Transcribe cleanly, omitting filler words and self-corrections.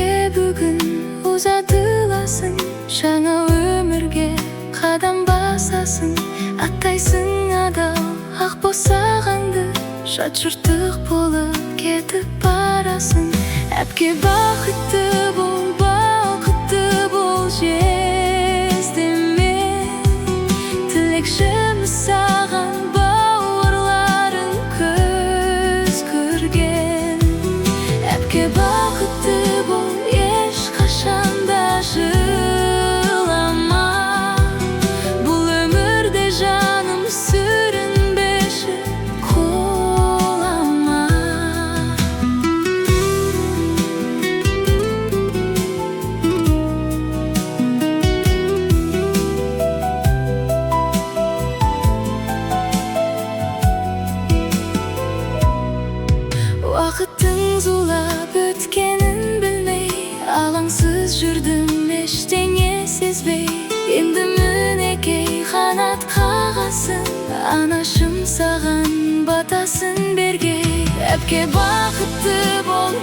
әпке бүгін ұзатыласың, жаңа өмірге қадам басасың, аттайсың адал ақ босағаңды, жат жұрттық болып кетіп барасың. Әпке бақытты бол, бақытты бол, жездеме тілекшіміз саған, бауырларың көз көрген. Әпке бақытты бол, ешқашанда жылама, бұл өмірде жаным сүрінбеші қолама. Уақыттың зулап өткенін білмей, алаңсыз жүрдім ештеңе сезбей. Енді мінекей қанат қағасың, анашым саған батасын бергей. Әпке бақытты бол,